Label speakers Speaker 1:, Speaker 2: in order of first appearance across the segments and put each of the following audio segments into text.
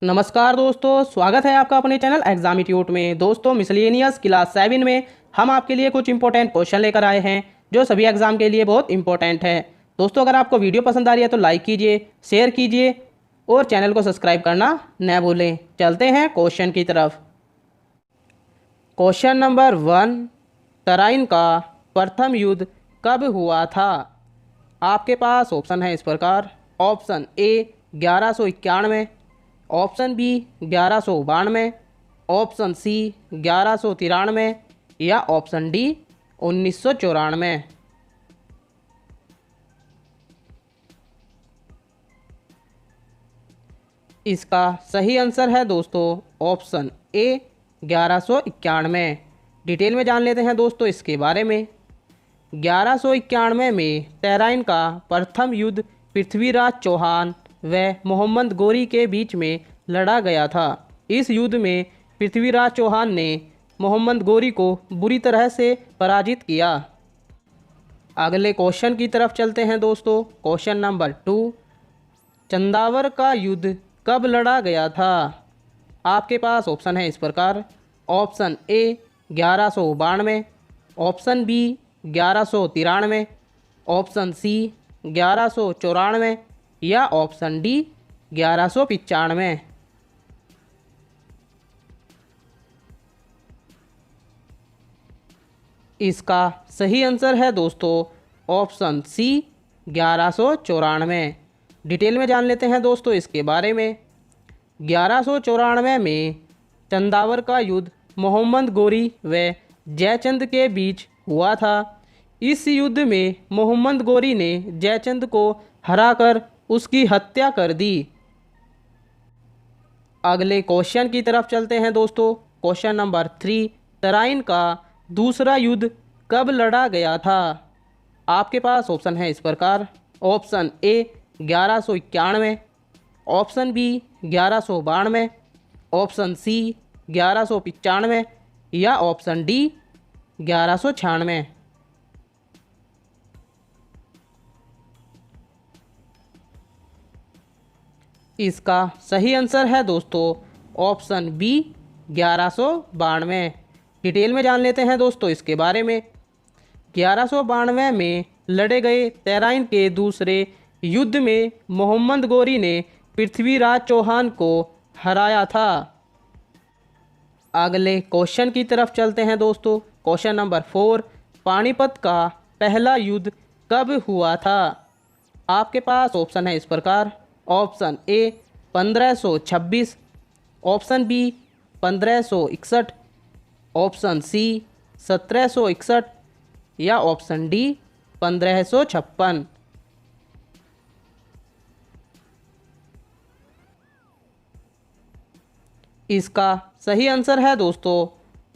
Speaker 1: नमस्कार दोस्तों, स्वागत है आपका अपने चैनल एग्जामिट्यूट में। दोस्तों, मिसलेनियस क्लास 7 में हम आपके लिए कुछ इंपॉर्टेंट क्वेश्चन लेकर आए हैं जो सभी एग्जाम के लिए बहुत इंपॉर्टेंट है। दोस्तों, अगर आपको वीडियो पसंद आ रही है तो लाइक कीजिए, शेयर कीजिए और चैनल को सब्सक्राइब करना न भूलें। चलते हैं क्वेश्चन की तरफ। क्वेश्चन नंबर 1, तराइन का प्रथम युद्ध कब हुआ था? आपके पास ऑप्शन है इस प्रकार। Option A 1191, option B 1192, option C 1193 या ऑप्शन डी 1994। इसका सही आंसर है दोस्तों ऑप्शन ए 1191। डिटेल में जान लेते हैं दोस्तों इसके बारे में। 1191 में तराइन का प्रथम युद्ध पृथ्वीराज चौहान व मोहम्मद गोरी के बीच में लड़ा गया था। इस युद्ध में पृथ्वीराज चौहान ने मोहम्मद गोरी को बुरी तरह से पराजित किया। अगले क्वेश्चन की तरफ चलते हैं दोस्तों। क्वेश्चन नंबर 2, चंदावर का युद्ध कब लड़ा गया था? आपके पास ऑप्शन है इस प्रकार। Option A 1192, option B 1193, option C 1194 या ऑप्शन डी 1195। इसका सही आंसर है दोस्तों ऑप्शन सी 1194। डिटेल में जान लेते हैं दोस्तों इसके बारे में। 1194 में चंदावर का युद्ध मोहम्मद गोरी व जयचंद के बीच हुआ था। इस युद्ध में मोहम्मद गोरी ने जयचंद को हराकर उसकी हत्या कर दी। अगले क्वेश्चन की तरफ चलते हैं दोस्तों। क्वेश्चन नंबर 3, तराइन का दूसरा युद्ध कब लड़ा गया था? आपके पास ऑप्शन है इस प्रकार। Option A 1191, option B 1192, option C 1195 या ऑप्शन डी 1196। इसका सही आंसर है दोस्तों ऑप्शन बी 1192। डिटेल में जान लेते हैं दोस्तों इसके बारे में। 1192 में लड़े गए तराइन के दूसरे युद्ध में मोहम्मद गोरी ने पृथ्वीराज चौहान को हराया था। अगले क्वेश्चन की तरफ चलते हैं दोस्तों। क्वेश्चन नंबर 4, पानीपत का पहला युद्ध कब हुआ था? आपके पास ऑप्शन है इस प्रकार। Option A 1526, option B 1561, option C 1761 या ऑप्शन डी 1556। इसका सही आंसर है दोस्तों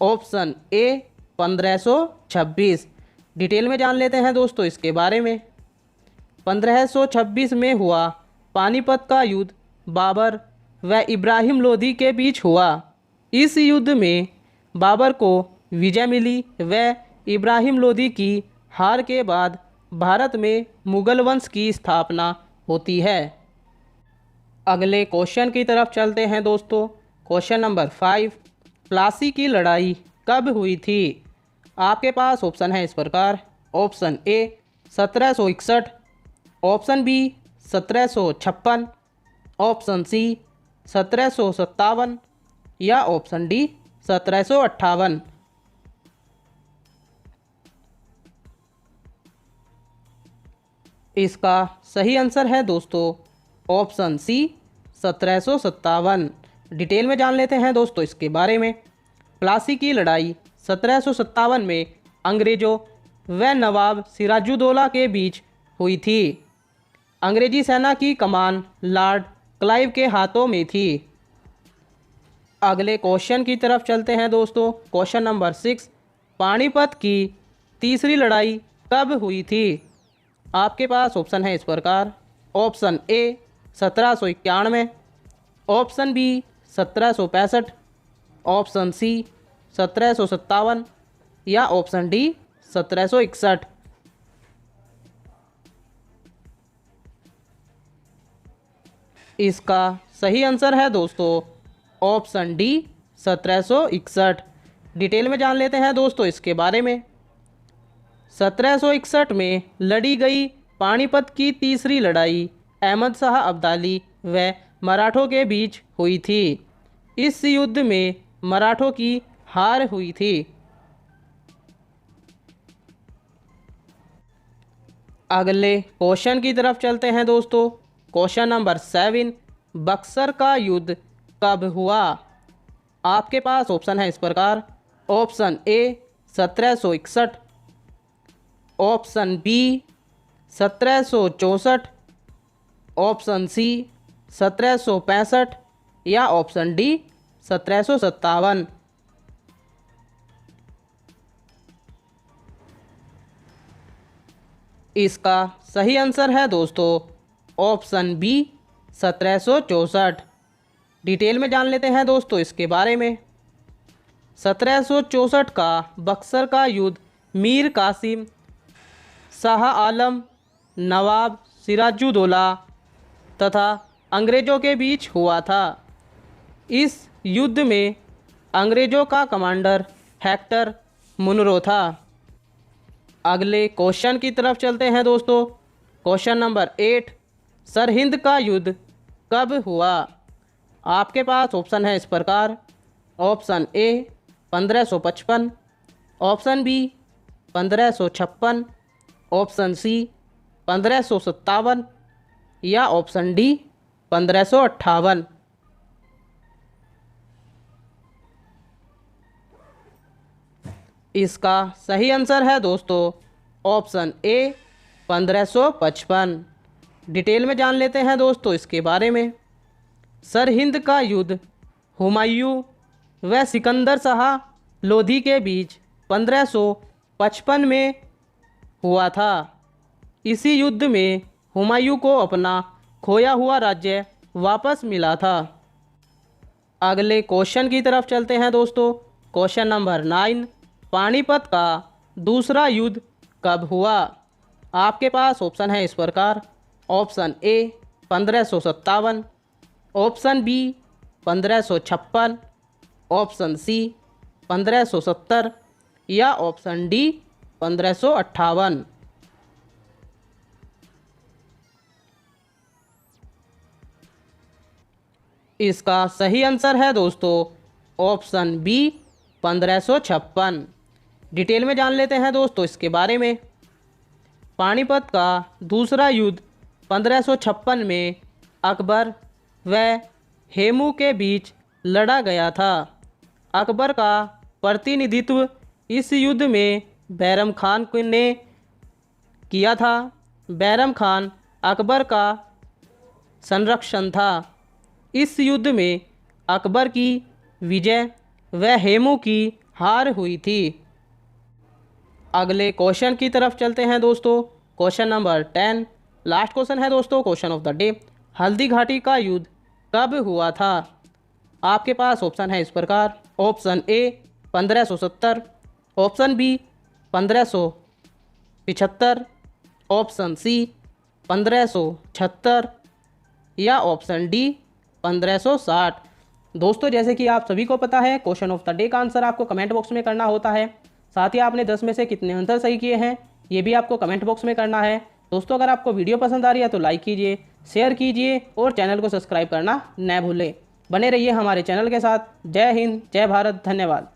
Speaker 1: ऑप्शन ए 1526। डिटेल में जान लेते हैं दोस्तों इसके बारे में। 1526 में हुआ पानीपत का युद्ध बाबर व इब्राहिम लोदी के बीच हुआ। इस युद्ध में बाबर को विजय मिली व इब्राहिम लोदी की हार के बाद भारत में मुगल वंश की स्थापना होती है। अगले क्वेश्चन की तरफ चलते हैं दोस्तों। क्वेश्चन नंबर 5, प्लासी की लड़ाई कब हुई थी? आपके पास ऑप्शन है इस प्रकार। Option A 1761, option B 1756, option C 1757 या ऑप्शन डी 1758। इसका सही आंसर है दोस्तों ऑप्शन सी 1757। डिटेल में जान लेते हैं दोस्तों इसके बारे में। प्लासी की लड़ाई 1757 में अंग्रेज़ों व नवाब सिराजुद्दौला के बीच हुई थी। अंग्रेजी सेना की कमान लॉर्ड क्लाइव के हाथों में थी। अगले क्वेश्चन की तरफ चलते हैं दोस्तों। क्वेश्चन नंबर 6, पानीपत की तीसरी लड़ाई कब हुई थी? आपके पास ऑप्शन है इस प्रकार। Option A 1791, option B 1765, option C 1757 या ऑप्शन डी 1761। इसका सही आंसर है दोस्तों ऑप्शन डी 1761। डिटेल में जान लेते हैं दोस्तों इसके बारे में। 1761 में लड़ी गई पानीपत की तीसरी लड़ाई अहमद शाह अब्दाली व मराठों के बीच हुई थी। इस युद्ध में मराठों की हार हुई थी। अगले क्वेश्चन की तरफ चलते हैं दोस्तों। क्वेश्चन नंबर 7, बक्सर का युद्ध कब हुआ? आपके पास ऑप्शन है इस प्रकार। Option A 1761, option B 1764, option C 1765 या ऑप्शन डी 1757। इसका सही आंसर है दोस्तों ऑप्शन बी 1764। डिटेल में जान लेते हैं दोस्तों इसके बारे में। 1764 का बक्सर का युद्ध मीर कासिम, शाह आलम, नवाब सिराजुद्दौला तथा अंग्रेज़ों के बीच हुआ था। इस युद्ध में अंग्रेज़ों का कमांडर हेक्टर मुनरो था। अगले क्वेश्चन की तरफ चलते हैं दोस्तों। क्वेश्चन नंबर 8, सरहिंद का युद्ध कब हुआ? आपके पास ऑप्शन है इस प्रकार। Option A 1555, option B 1556, option C 1557 या ऑप्शन डी 1558। इसका सही आंसर है दोस्तों ऑप्शन ए 1555। डिटेल में जान लेते हैं दोस्तों इसके बारे में। सरहिंद का युद्ध हुमायूं व सिकंदर शाह लोधी के बीच 1555 में हुआ था। इसी युद्ध में हुमायूं को अपना खोया हुआ राज्य वापस मिला था। अगले क्वेश्चन की तरफ चलते हैं दोस्तों। क्वेश्चन नंबर 9, पानीपत का दूसरा युद्ध कब हुआ? आपके पास ऑप्शन है इस प्रकार। Option A 1557, option B 1556, option C 1570 या ऑप्शन डी 1558। इसका सही आंसर है दोस्तों ऑप्शन बी 1556। डिटेल में जान लेते हैं दोस्तों इसके बारे में। पानीपत का दूसरा युद्ध 1556 में अकबर व हेमू के बीच लड़ा गया था। अकबर का प्रतिनिधित्व इस युद्ध में बैरम खान ने किया था। बैरम खान अकबर का संरक्षण था। इस युद्ध में अकबर की विजय व हेमू की हार हुई थी। अगले क्वेश्चन की तरफ चलते हैं दोस्तों। क्वेश्चन नंबर 10, लास्ट क्वेश्चन है दोस्तों, question of the day. Haldi Ghati का युद्ध कब हुआ था? आपके पास ऑप्शन है इस प्रकार। Option A 1570, option B 1575, option C 1576 या ऑप्शन डी 1560। दोस्तों जैसे कि आप सभी को पता है क्वेश्चन ऑफ द डे का आंसर आपको कमेंट बॉक्स में करना होता है। साथ ही आपने 10 में से कितने आंसर सही किए हैं ये भी आपको कमेंट बॉक्स में करना है। दोस्तों अगर आपको वीडियो पसंद आ रही है तो लाइक कीजिए, शेयर कीजिए और चैनल को सब्सक्राइब करना न भूलें। बने रहिए हमारे चैनल के साथ। जय हिंद, जय भारत, धन्यवाद।